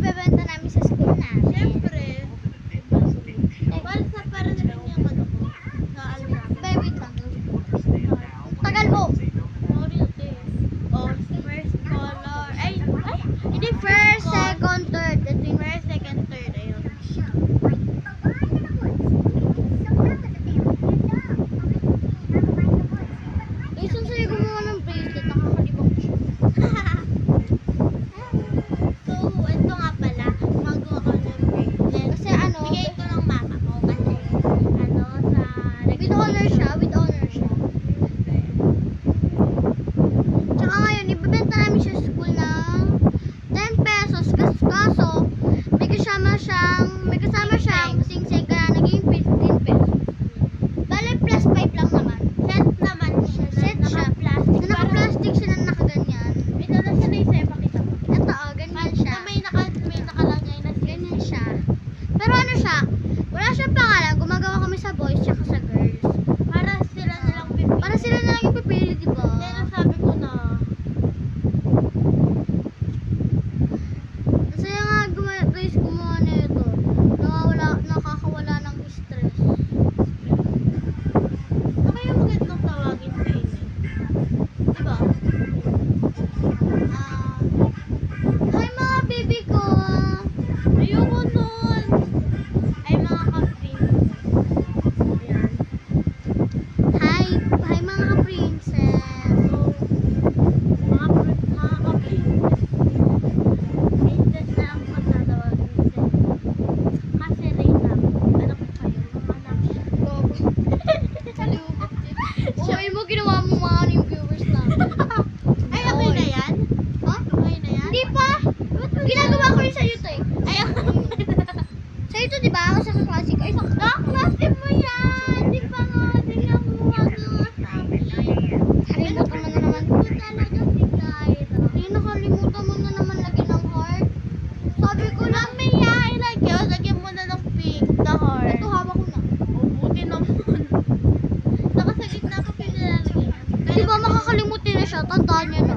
ibebenta namin sa school namin. Siyempre. Para na rin yung ano ko. Sa alam. Baby, wait lang. Tagal mo. Sorry, okay. Oh, first color. Ay! Hindi first, second, third. Ito yung First, second, third. Ayun. Isun sa'yo gumawa ng bracelet. Nakakalibang siya. So, ito nga pala. Magawa ko ng bracelet. Kasi ano, Bigay ko ng mama ko. Kasi, ano, sa... with honor siya. With honor siya. Tsaka ngayon, ibebenta namin siya sa school ng 10 pesos. Kaso, may kasama siyang sing-sing kaya naging 15 pesos. Bale, plus 5 lang naman. Set naman siya. Set siya. Naka-plastic. Na naka-plastic siya na nakaganyan. Ito na siya na isa. Pakita ko. Ito, ganyan siya. May nakalagay na siya. Ganyan siya. Pero ano siya, wala siyang pangalan. Gumagawa kami sa boys tsaka sa girls. Para sila na lang pipili. Para sila na lang yung pipili, di ba? Kaya sabi ko na. Masaya nga guys gumawa na ito. Nakakawala ng stress. Ano kaya magandang tawagin sa inyo? Diba? Hi mga baby ko! Ayoko nun. Ay mga ka-prince. Ayan. Hi mga princess! So, mga ka-prince. Princess na ang pagtatawagin sa inyo. Kasi Reyna, ano ko kayo? Mga anak. Uy mo, ginawa mo mga yung viewers lang. Ay, okay na yan? Ha? Okay na yan? Hindi pa! Ginagawa ko yun sa'yo to eh. Ay, Sa'yo to diba? Ako sa classic. Ay, sa klase mo yan! Di ba nga? Di nga kumuha ng sabi. Nakalimutan mo na naman. Talaga si Kyra. Hindi, nakalimutan mo na naman lagyan ng heart. Sabi ko lang, Mamaya, lagyan mo na ng pink na heart. ito hawak ko na. Oh, buti naman. Saka sa gitna ko pinalalagyan. Di ba makakalimutin na siya? Tandaan niya na.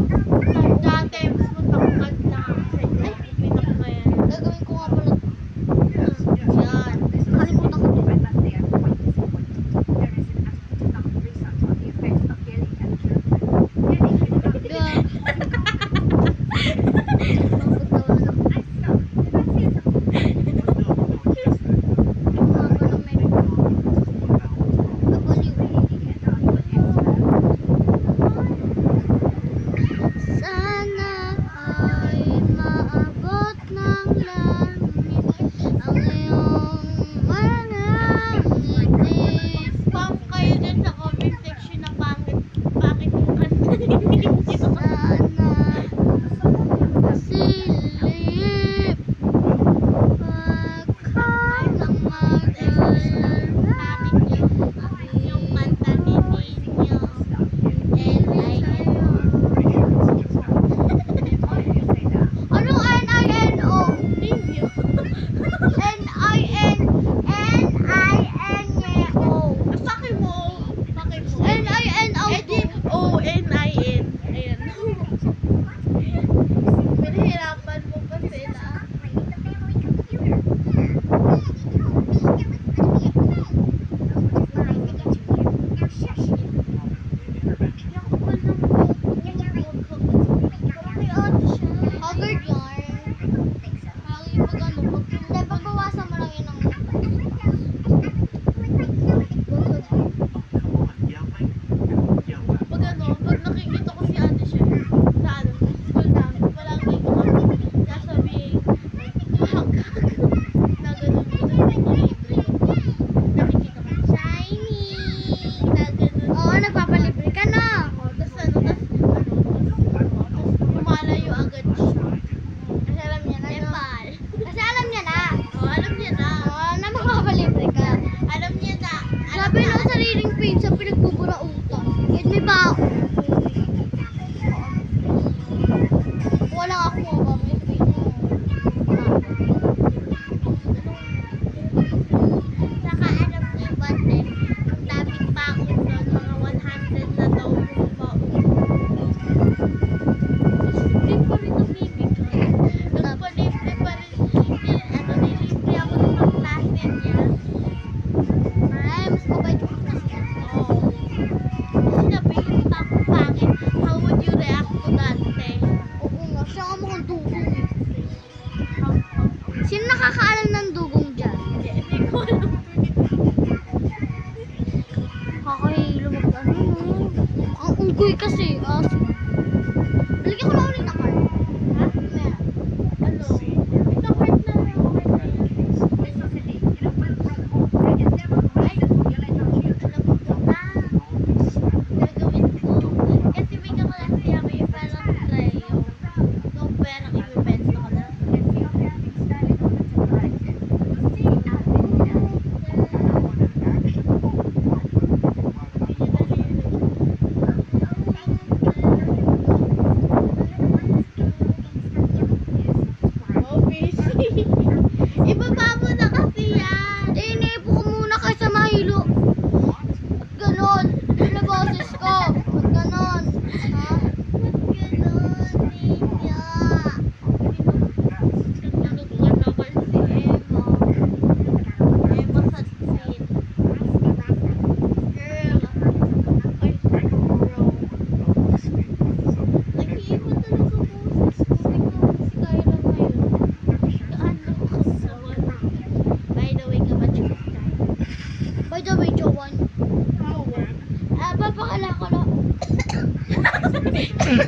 Dati, mas matangkad na ako sa inyo. Pinak ko yan. Gagawin ko nga pala. Yan. Nakalimutan ko din. Sana ay maabot ng langit ang iyong mga ngiti. Spam kayo dyan sa comment section na bakit yung kanta ninyo. Sana silip pagkalang mag-alala. Bakit yung kanta ninyo. L-I-N-O. Anong N-I-N-O? Ninyo. N-I-N-N-I-N-O. Bakit mo? N-I-N-O. Eh di, O-N-I-N.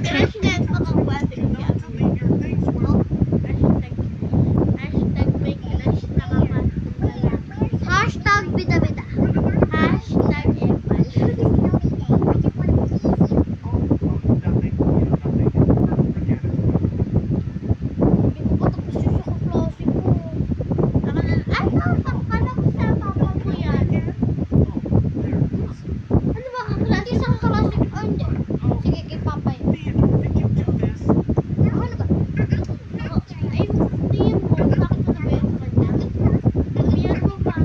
Crush net makakwate ko si Abby. Hashtag may crush nakakwate ng lalaki. Hashtag bida-bida. Hashtag epal. Kala ko sa papa mo yan. Ano ba? Hindi sa kaklase. Oh, hindi. Sige, kay Papa yun. Ano ba? Ay, tingin mo, bakit mo nabayan sa kanya? Sabihan mo ba?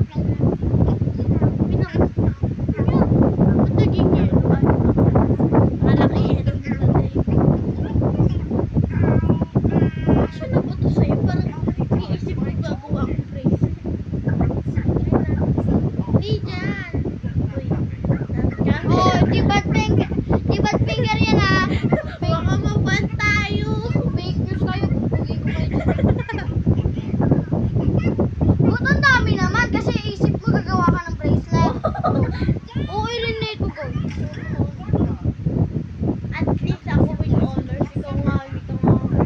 Ba't naging yelo? Malaki yelo mo sa day. Siya nabuto sa'yo, parang iisip mo gagawa akong bracelet. Di dyan. Uy, nandiyan. Oh, di ba't finger yan ah? Baka maban tayo. Fake news kayo. Bugin ko kayo dyan. Ba't ang dami naman? Kasi isip mo gagawa ka ng bracelet. Oo, i-renate ko go. At least ako with honors. Ikaw nga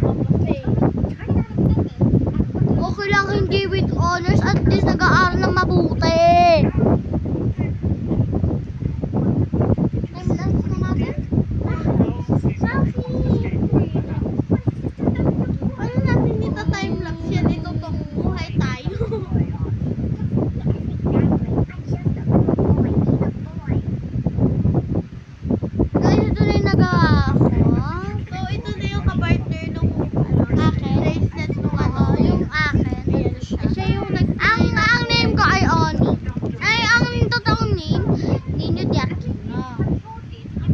papasay. Okay lang hindi with honors. At least nag-aaral ng mabuti. Time dance na natin. Ano natin dito time-lapse yan? Ito tong buhay tayo. Guys, ito na yung nagawa ko. So, ito na yung kapartner nung Akin? bracelet nung Oo, yung akin. Ayan siya. Siya yung Ang name ko ay Oni. Ay, ang totoong name, Nino Di Aquino.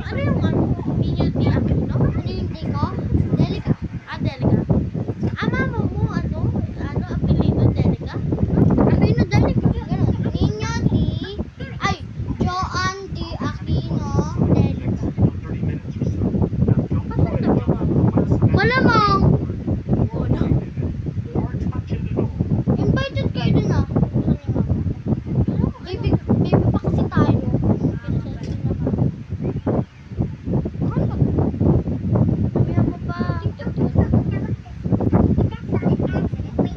Ano yung ano? Ninyo di Aquino? Ano yung name ko? Delica. Delica. Mama mo, apelido Delica? Aquino Delica. Ganun. Nino Di, ay, Joan Di Aquino Delica. Pasan na ba mama? Malamang, Oo na. invited kayo dun ah. Baby pa kasi tayo. Sabihan mo pa.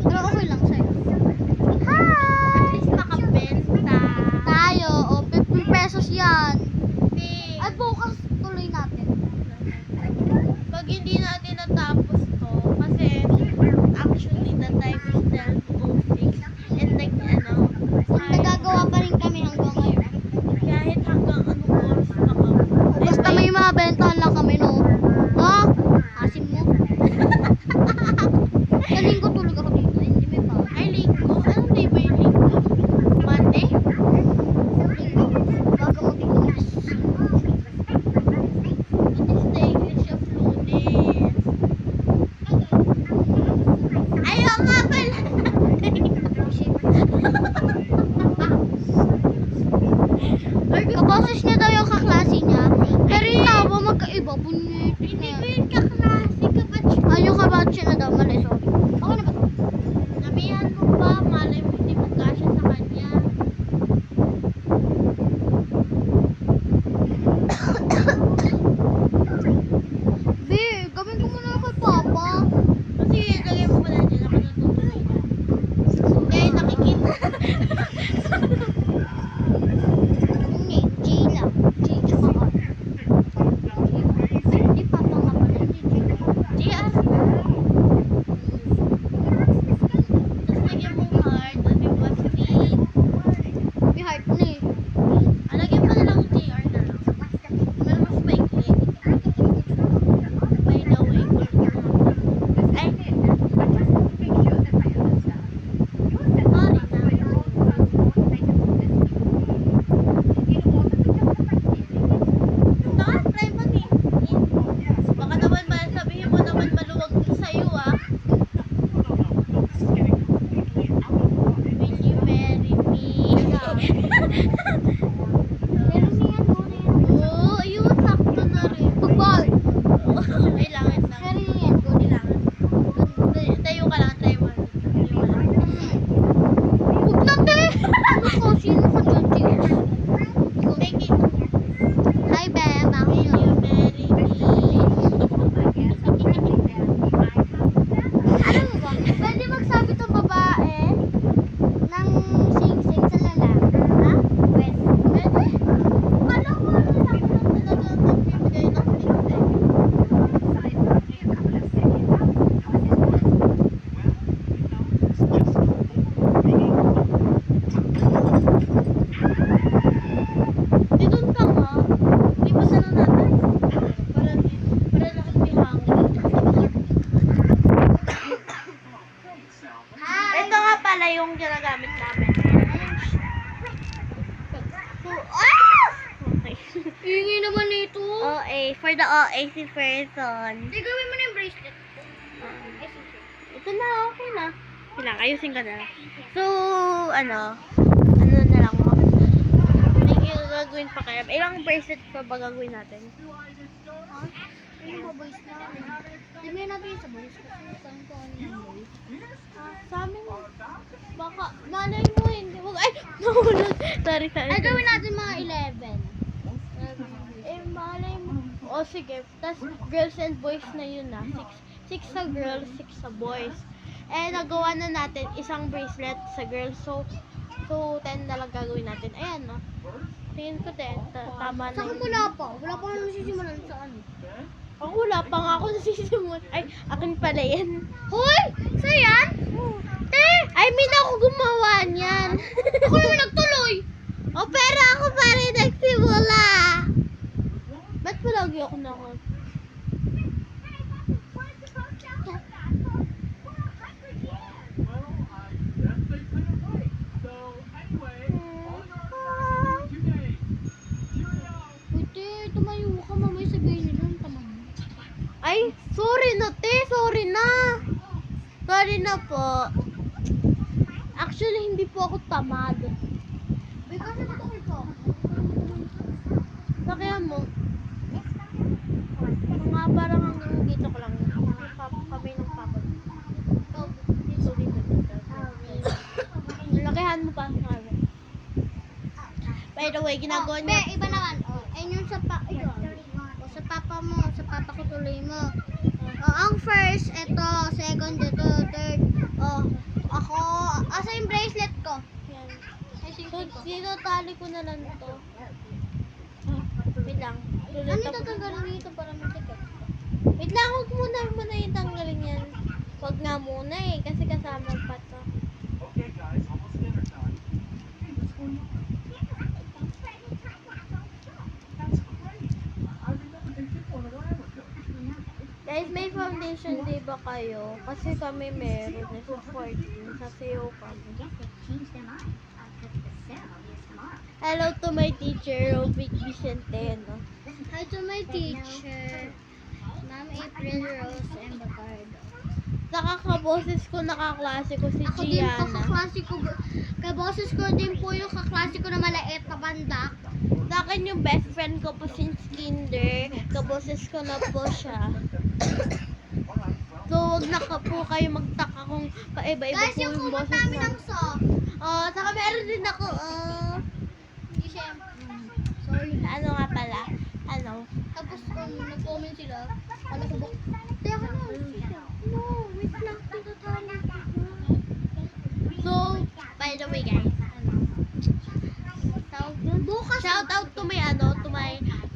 Pero okay lang sa'yo. At Hi! least makabenta. Tayo, o 50 pesos yan. Big. At bukas tuloy natin. Pag hindi natin natapos to, kasi actually the time is 12:06 and like Kung nagagawa pa rin kami hanggang ngayon. kahit hanggang anong oras pa kami. Basta may mga bentahan lang kami, no? No? Asim mo. Sa linggo tulog ako dito. Hindi may pa. Ay, linggo? Anong day ba yung linggo? Monday? Linggo. Bago mag-iwas. What is the English of Lunes? Ayaw nga pala! Kaboses niya daw yung kaklase niya. Pero yung tawa magkaiba. Bunit. Hindi ko yung kaklase kabatch. Ay, yung kabatch na daw. Mali, sorry. Okay na ba to? Sabihan mo pa, malay mo hindi magkasya sa kanya. Babe, gawin ko muna kay Papa. Kasi lagay mo pala dyan ako natutuloy na. Kaya nakikita. Yung name, J lang. J tsaka R. Ay, hindi Papa nga pala. Hindi J. JR. Tapos lagyan mo heart. the OAC person. Hindi, gawin mo na yung bracelet. Ito na, okay na. Kailangan, ayusin ko na. So, ano na lang ako. May gagawin pa kaya. Ilang bracelet pa ba gagawin natin? Ha? Ano ba boys na? Tingnan natin yung sa boys kasi saan ko ano yung boys. Sa amin, baka, malay mo hindi. Wag, ay, nahulog. Sorry. Ay, gawin natin mga 11. Malay mo. O, sige. Tapos, girls and boys na yun na. Six sa girls, 6 sa boys. Nagawa na natin isang bracelet sa girls. So 10 na lang gagawin natin. Ayan, no? Tingin ko din. Tama na Saka yun. wala pa. Wala pa kami sisimulan sa ano. Wala pa nga ako nasisimula. Ay, akin pala yan. Hoy! Sa'yo yan? Te! Ay, min ako gumawa niyan. Ako naman nagtuloy! Pero ako pa rin nagsimula. Ba't palagi ako nakot? Te, tumayo ka. Mamay sabihin nila ang tamad mo. Ay, sorry na, te. Sorry na. Sorry na po. Actually, hindi po ako tamad. Uy, kasi natakot ko. Sakyan mo. Mga parang hanggang dito ko lang. Kami ng papa. Dito. Lakihan mo pa. By the way, ginagawa Be, niya. iba naman. Ayun yung sa sa papa mo. Sa papa ko tuloy mo. Ang first, ito. Second, ito. Third. Ako. Asa yung bracelet ko? Yan. Ay, So, singkit ko. dito tali ko na lang to. Wait lang. Ano yung tatanggalin dito para matikat? Wait lang, huwag muna yung tanggalin yan. Huwag nga muna kasi kasama pa to. Guys, may foundation day ba kayo? Kasi kami meron sa 14 sa CEO kami. Hello to my teacher, Rovic Vicenteno. Hi to my teacher, Ma'am April Rose and Bacardo. Nakakaboses ko, nakaklase ko si Ako din po, Gianna. kaklase ko. Kaboses ko din po yung kaklase ko na malait na banda. Sa akin yung best friend ko po since kinder. Kaboses ko na po siya. So, wag na po kayo magtaka kung paiba-iba Guys, po yung yung kumot boses namin na. ng soft. Saka meron din ako, Hindi siya. Sorry. ano nga pala, ano, Tapos nag-comment sila. Ano ko ba? Teka na. No, wait lang. Tinatali. so, by the way guys, Bukas. shout out to my,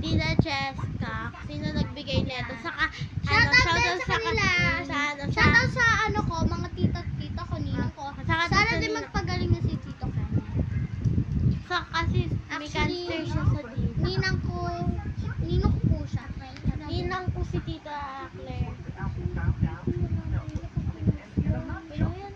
Tina Cheska, sino nagbigay nito, saka, Shoutout din sa kanila. sa Shoutout sa ano ko, mga tita ko, ninang ko. Saka Sana sa din nila. magpagaling na si Tito ko. kasi may Actually, cancer siya sa dito. Ninang ko po siya. Ninang ko si Tita Claire. Ano yan?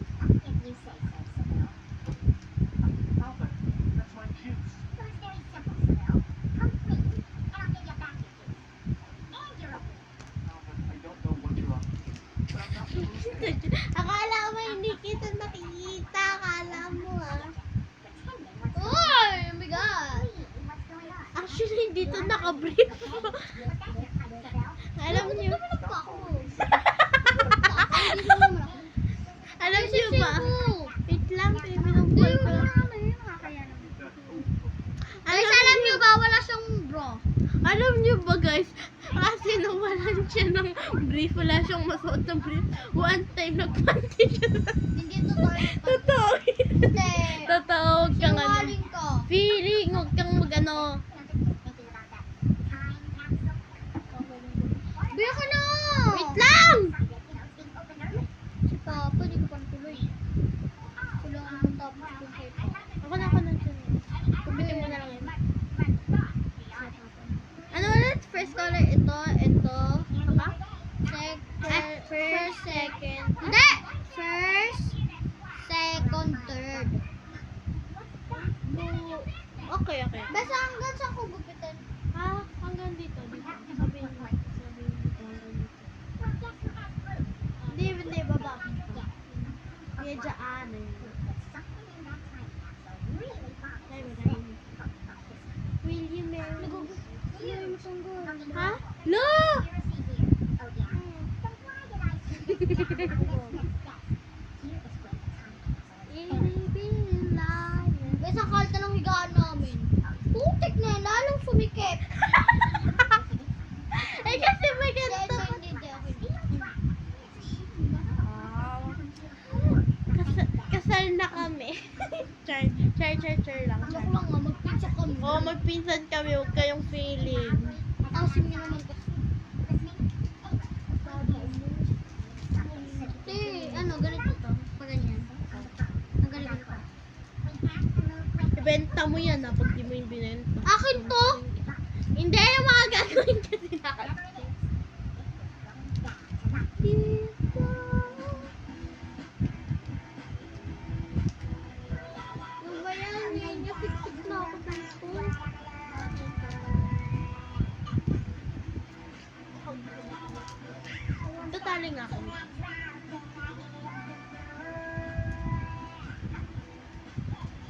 Akala mo hindi kita nakikita. Akala mo Uy! Oh my God! Actually, dito naka-brief. Alam niyo, alam niyo ba? Wait lang, pinagpapal ko. Guys, alam niyo ba, wala siyang bra. Alam niyo ba guys, kasi nawalan siya ng brief, wala siyang masuot na brief. One time nagpanty siya. Hindi totoo. Totoo. Hindi. Totoo, huwag kang ano. Sinungaling ko. Feeling, huwag kang mag-ano. Biya ka na! Wait lang! Si Papa, di ko pa natuloy. Kailangan mo tapos kung kayo pa. Ako na dyan. Kubitin mo na lang yun. Ano ulit? First color, ito. Saka? First, second. Hindi! First, second, third. dyan. Will you marry me? Ha? No! May isang kalta ng higaan namin. Putik na yan, lalong sumikip. Eh kasi may ganito. Kasal na kami. Char lang. Joke lang nga, magpitsa kami. Oo, magpinsan kami. Huwag kayong feeling. Asim niya naman kasi. Ano, ganito to. Pag ganyan. Ang ganito to. Ibenta mo yan pag di mo yung binenta. Akin to? Hindi, yung mga gagawin kasi natin. Ano ba yan? Yan yung siksik na ako dito. Tatali nga ako.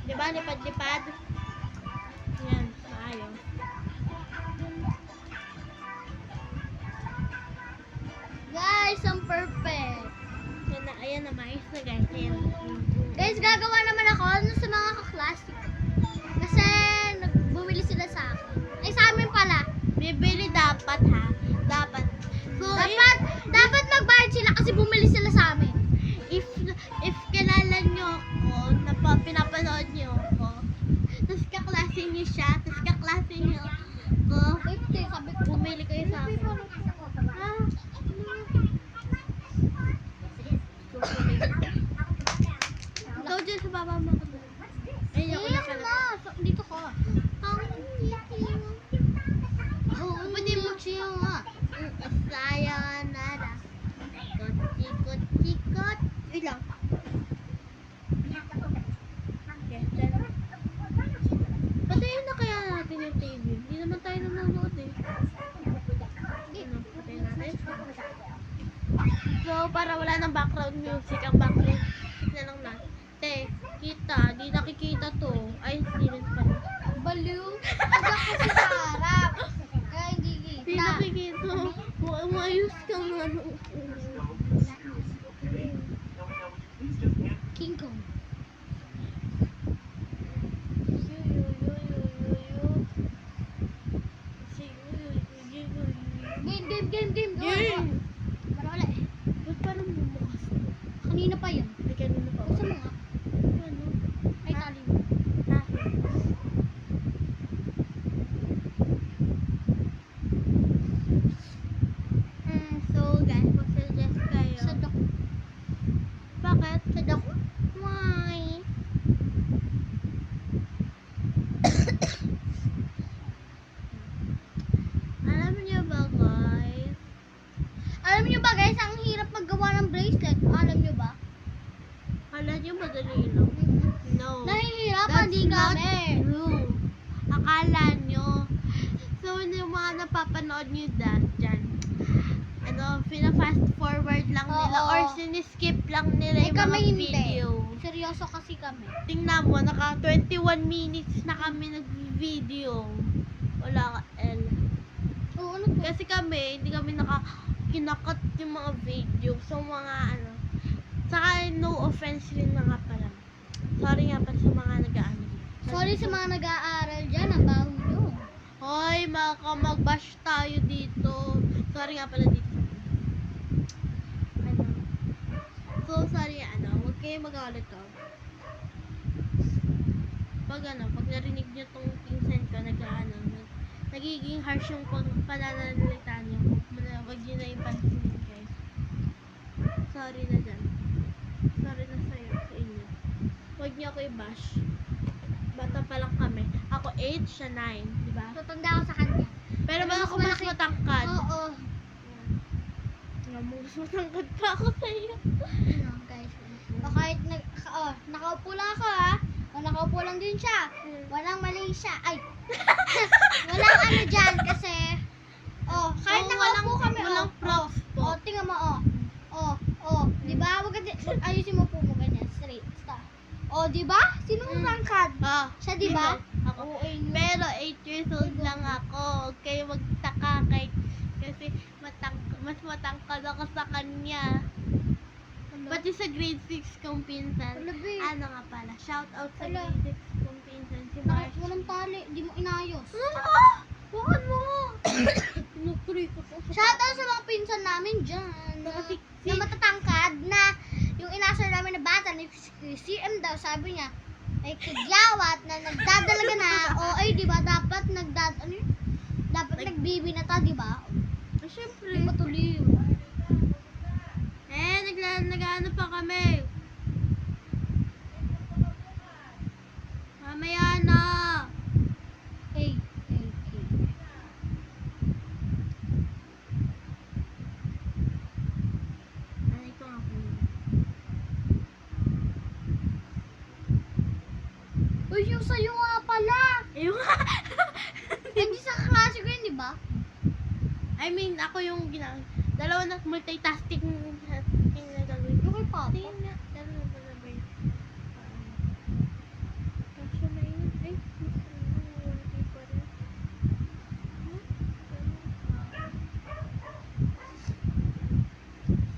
Diba, lipad-lipad? Yan, maayos. Guys, ang perfect. Yan na, ayan na, maayos na guys. Ayan. Guys, gagawa naman ako sa mga kaklase ko. Kasi bumili sila sa akin. Ay, sa amin pala. Bibili dapat ha. Dapat. So, Dapat magbayad sila kasi bumili sila sa amin. if kilala nyo ako, pinapanood nyo ako, tapos kaklase nyo siya, tapos kaklase nyo ako, Sabi ko, bumili kayo sa akin. Ha? Ikaw dyan sa baba mo ko. Ayun, ako nakalala. Dito ka. Pwede mo siya nga. Sayonara. Ikot-ikot-ikot. Ilang. Okay, then. Patayin na kaya natin yung TV. Hindi naman tayo nanonood eh. Ano, patayin natin. So, para wala ng background music, ang background music na lang natin. Te, kita, di nakikita to. Ay, hindi rin pala. Baliw. Huwag kasi sa harap. Kaya hindi Di kita. nakikita. Umayos ka nga nung King Kong. Game. Game! Para wala eh. Ba't parang bumukas? Kanina pa yun. Ay, kanina pa. Gusto mo nga? Ano? Ay, tali mo. Ha? So, guys, mag-suggest kayo. Sa dok. Bakit? Sa dok. Why? Alam niyo ba, guys? Alam nyo ba guys, ang hirap maggawa ng bracelet. Alam nyo ba? Kala niyo madali lang. No. Nahihirapan din kami. True. Akala nyo. So, yung mga napapanood nyo dyan, pina-fast forward lang nila Oo. or siniskip lang nila Eh, yung kami mga hindi. video. Seryoso kasi kami. Tingnan mo, naka 21 minutes na kami nag-video. Wala ka, L. Oo, ano to? Kasi kami, hindi kami kinakat yung mga video. So, mga saka no offense rin na nga pala. Sorry nga pala sa mga nag-ano. Sorry sa mga nag-aaral dyan, ang baho nyo. Hoy, mag-bash tayo dito. Sorry nga pala dito. Ano? So, sorry, huwag kayo mag-alit ko. Pag narinig nyo tong pinsan ko, nagiging harsh yung pananalita nyo. Huwag nyo na ipansinin, guys. Sorry na dyan. Sorry na sa'yo, sa inyo. Huwag nyo ako i-bash. Bata pa lang kami. Ako 8, siya 9, di ba? Tutanda ako sa kanya. Pero ba mas ako mas malaki- matangkad? Oo. Mas matangkad pa ako sa'yo. Ano, guys. O kahit nakaupo lang ako ha. O nakaupo lang din siya. Walang mali siya. Ay. Walang ano dyan kasi. Kahit nakaupo kami. Walang props po. Tingnan mo. Di ba? Ayusin mo po mo ganyan. Straight. Oo, di ba? Sino ang tangkad? Ah, Siya, di ba? Ako. Oo, yun. Pero 8 years old lang ako. Huwag kayo magtaka kasi mas matangkad ako sa kanya. Pati sa grade 6 kong pinsan. Wala, be. Ano nga pala? Shout out sa Wala. grade 6 kong pinsan. Si March. Walang tali, di mo inayos. Bakit mo? Tinukuri ko to. Shoutout sa mga pinsan namin dyan. Na matatangkad na yung inasar namin na bata ni CM daw, sabi niya, ay kagyawat na nagdadalaga na, o ay di ba dapat dapat nagbibinata, di ba? Siyempre. Di ba tuloy? Nag-ano pa kami. Mamaya na. Hey. Ano ito nga po? Uy, yung sa'yo nga pala. Ayun. Hindi sa klase ko yun, di ba? I mean, ako yung dalawa na multitasking na gagawin. Yung kay Papa. Tingin nga. Dalawa na ba yun? Kasya na yun. Ay, wala pa rin.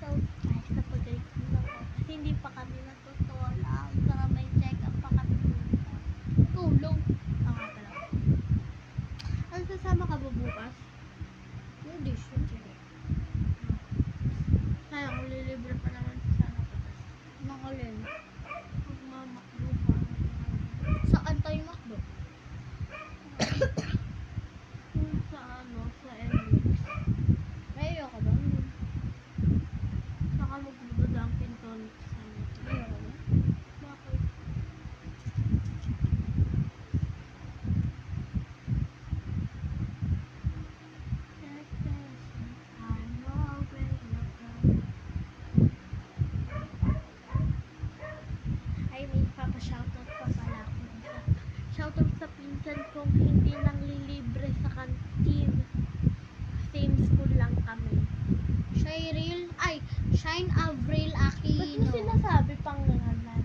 So, guys, napagalit ko ako. Kasi hindi pa kami natutulog. Saka may check-up pa kami. Tulong. Oo nga pala. Ano, sasama ka ba bukas? Hindi, sure. Kaya kung lilibre pa naman sana ko. Nakalin. Magmamakdo pa. Saan tayo makdo? Kung sa sa NWIX. May ka ba? Saka magdudunkin tonic sana. Ayoko ba? Bakit? Ay, may papashoutout pa pala ako. Shoutout sa pinsan kong hindi nang lilibre sa kantin. Same school lang kami. Shine Avril Ba't mo Aquino. sinasabi pang nangalan?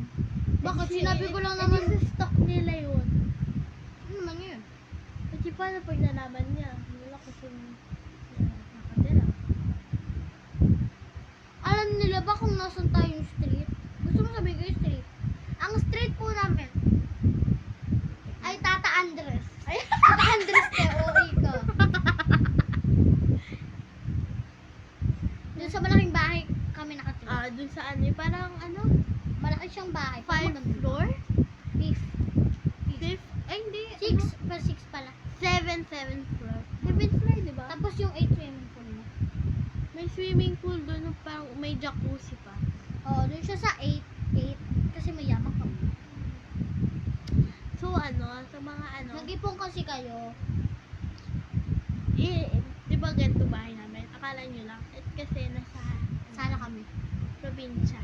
Bakit? Eh, Sinabi ko lang eh, naman. di sa stock nila yun. Ano naman yun? Kasi paano pag nalaman niya? Wala kasi nakatira. Alam nila ba kung nasan tayong street? Gusto mo sabihin ko yung street? Ang street po namin ay Tata Andres. Ay, Tata Andres te, OA ka. Doon sa malaking bahay kami nakatira. Dun sa ano, parang ano? Malaki siyang bahay. 5 floor? Fifth. Fifth? Ay, hindi. 6 per 6 pala. 7 floor. 7th floor, di ba? Tapos yung 8 swimming pool mo. May swimming pool doon, parang may jacuzzi pa. Oo, doon siya sa 8. Kasi mayaman ka. So, sa mga Nag-ipon kasi kayo. di ba ganito bahay namin? Akala nyo lang, kasi nasa Sana kami. probinsya.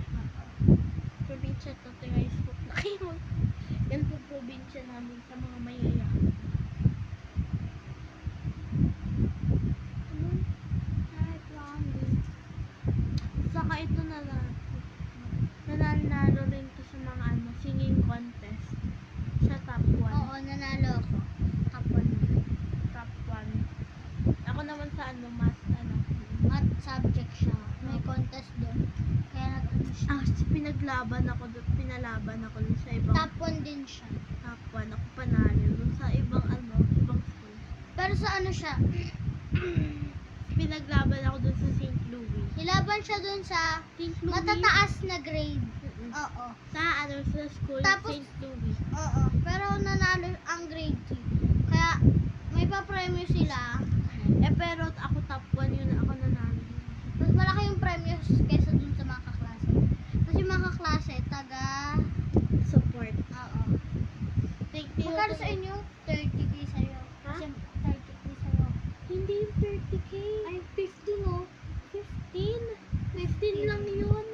Probinsya to, guys. Huwag na kayo. Ganito probinsya namin sa mga mayayaman. Ay, promise. Saka ito nanalo rin to sa mga singing contest. Sa top 1. Oo, nanalo ako. Top 1. Top 1. Ako naman sa Math subject siya. May contest doon. Kaya nag-ano siya. pinalaban ako dun sa ibang Top 1 din siya. top 1. Ako panalo dun sa ibang ibang school. Pero sa ano siya? Pinaglaban ako dun sa St. Louis. Nilaban siya doon sa St. Louis? matataas na grade. Oo. Sa sa school Tapos- St. Louis. Oo. Pero nanalo ang grade 2. Kaya may pa-premyo sila. Pero ako top 1 yun. Ako nanalo. Mas malaki yung premyo kesa dun sa mga kaklase. Kasi mga kaklase, Support. Oo. Thank you. Magkano sa inyo? 30k sa'yo. Ha? Kasi 30k sa'yo. Hindi yung 30k. Ay, 15 oh. 15? 15 lang yun.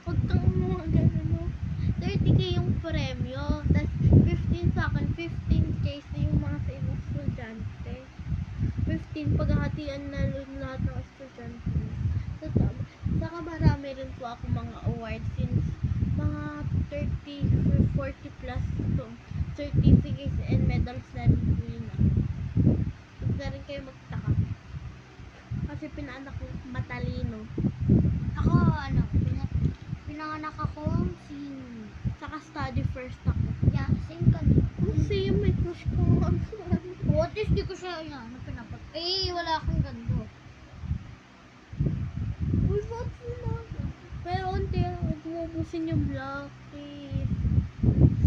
Huwag kang mga gano'n, no? 30k yung premyo. Tapos 15 sa akin, 15k sa yung mga sa ibang estudyante. 15 paghahatian na lahat ng estudyante. Saka marami rin po ako mga awards since mga 30 or 40 plus to certificates and medals na rin po yun ah. Huwag na rin kayo magtaka. Kasi pinaanak ko matalino. Ako, pinanganak ako Saka study first ako. yeah, same ka din. Same, may crush ko nga. What if di ko siya, pinapat. Wala akong gando. Uy, ba't sila? Pero unti, huwag mo ubusin yung block, please.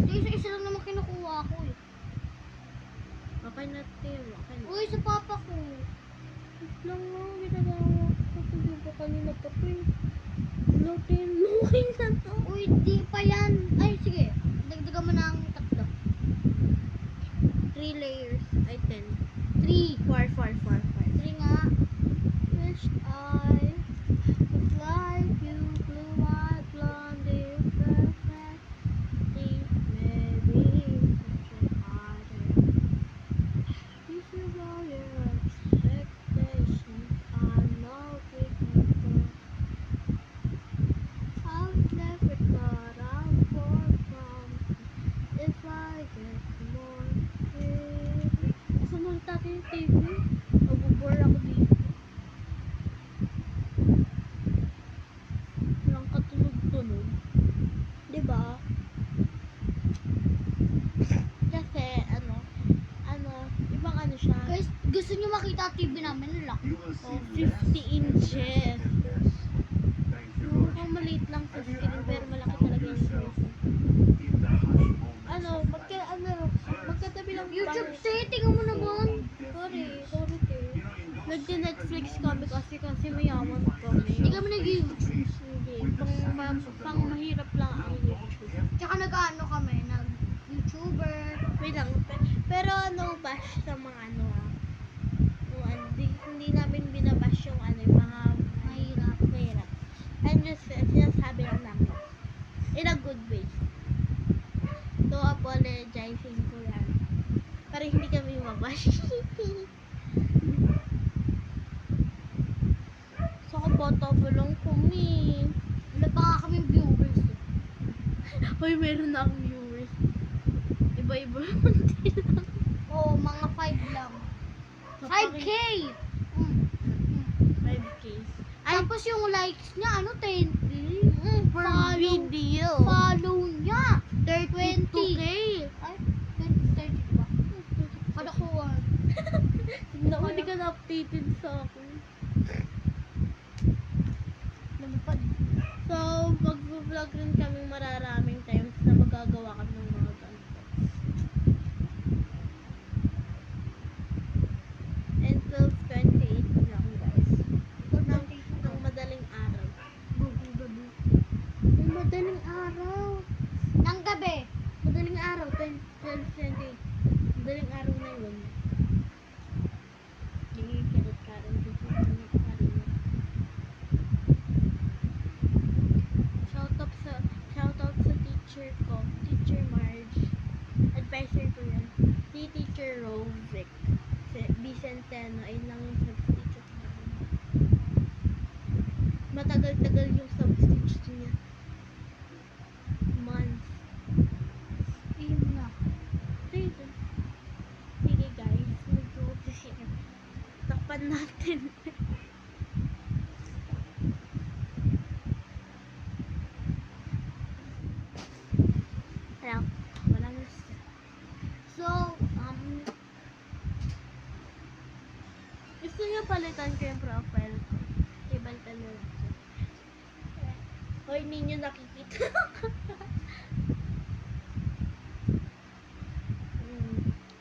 Isa-isa lang naman kinukuha ako eh. Okay na, Tim. Okay na. Uy, sa papa ko. Wait lang nga, ginagawa ko. Kasi ba kanina pa to eh. No, Tim. Okay na to. Uy, di pa yan. Ay, sige. Dagdagan mo ng 3. 3 layers. Ay, 10. 3. 4. 3 nga. Wish I was like you, blue-eyed blondie, perfect. Maybe such a harder. If you all your expectations, I know we can go. I've never thought I'd fall from if I get more. Asa mo tayo yung TV? Nabubore ako dito. Walang katunog-tunog. Diba? Kasi, ibang ano siya. Guys, gusto nyo makita TV namin? Laki. Oh, 50 inches. Mukhang maliit lang sa screen, pero malaki talaga yung screen. Magkatabi lang YouTube setting mo naman. Sorry, te. Nagdi-Netflix kami kasi mayaman kami. Hindi kami nag-YouTube. Hindi, pang mahirap lang ang YouTube. Tsaka nag-ano kami, nag-YouTuber. Wait lang, pero bash sa mga hindi namin binabash yung yung mga mahirap. I'm just sinasabi lang namin. In a good way. So, apologizing ko yan. Para hindi kami mabash. So, kaboto pa lang kami. Wala pa nga kami viewers. Hoy, meron na akong viewers. Iba-iba konti lang. Oo, mga 5 lang. 5K! 5K. Tapos yung likes niya, 10? Per Follow. video. Follow niya. 32K. Ay, 30 ba? Kadakuhan. Naku, hindi ka na-updated sa akin. Lumipad. So, mag-vlog rin kami mararaming times na magagawa kami ng mga ganito. And 12:28 lang, guys. Ng madaling araw. Ng madaling araw. Nang gabi. Madaling araw, 12:28. Madaling araw na yun. Nagigilot ka rin dito. Shoutout sa teacher ko, Teacher Marge. Advisor ko yan. Si Teacher Rovic. Si Vicenteno, ayun lang yung substitute namin. Matagal-tagal yung substitute niya. Months. Ayun na. Sige guys, mag-uusap. Takpan natin. Hello. Wala na siya. So, Gusto niyo palitan ko yung profile ko? Ibalitan na lang siya. Hoy, hindi niyo nakikita.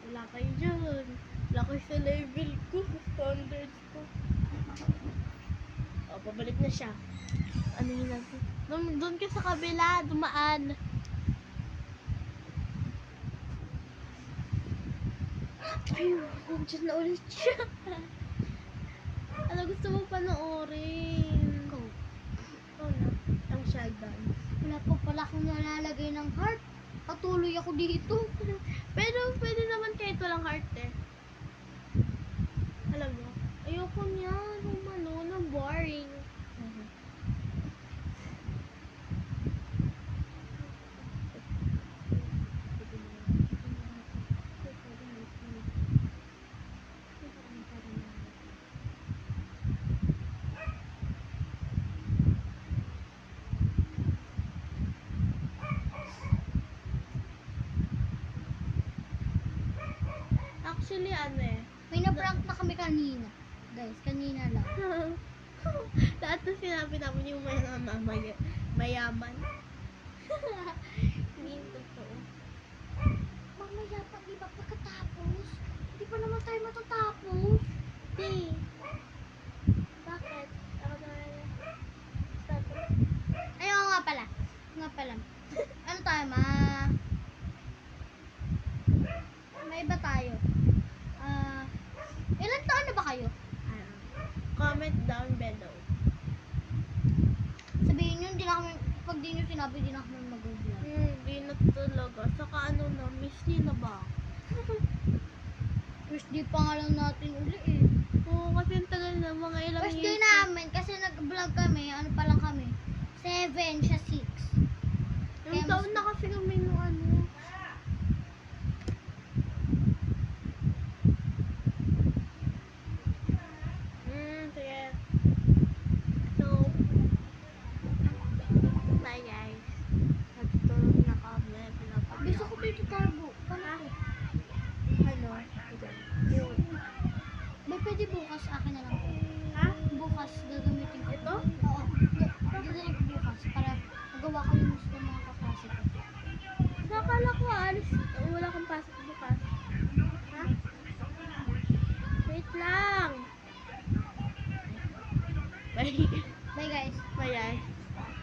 Wala kayo dyan. Wala kayo sa level ko, sa standards ko. O, pabalik na siya. Ano yun natin? Doon ka sa kabila, dumaan. Ay, nandiyan na ulit siya. Ano gusto mo panoorin? go. Oh, na. Ang shotgun. Wala pa pala akong nalalagay ng heart. Patuloy ako dito. Pero pwede naman kahit walang heart eh. Alam mo, ayoko niya. Boring. Actually, ano eh. May na-prank na kami kanina. Guys, kanina lang. Lahat na sinabi namin yung mayaman. Hindi yung totoo. Mamaya pa, di ba pagkatapos? Hindi pa naman tayo matatapos. Di. Bakit? Ako na stop. Ayun nga pala. Nga pala. Ano tayo, may iba tayo. Ilan taon na ba kayo? Ano? Comment down below. Sabihin nyo, hindi na kami, pag di nyo sinabi, di na kami mag-vlog. Di na talaga. Saka ano na, miss niyo na ba? First day pa nga lang natin uli eh. Oo, kasi ang tagal na, mga ilang First years. day namin, kasi nag-vlog kami, ano pa lang kami? 7, siya 6. Yung taon na kasi kami nung ano. Sige. So, bye guys. Natutulog na kami. Bisa ko dito carbo. Paano? Ano? May pwede bukas, akin na lang. Ha? Bukas, gagamitin ko. Ito? Oo. Dadali ko bukas para magawa ko yung gusto ng mga kaklase ko.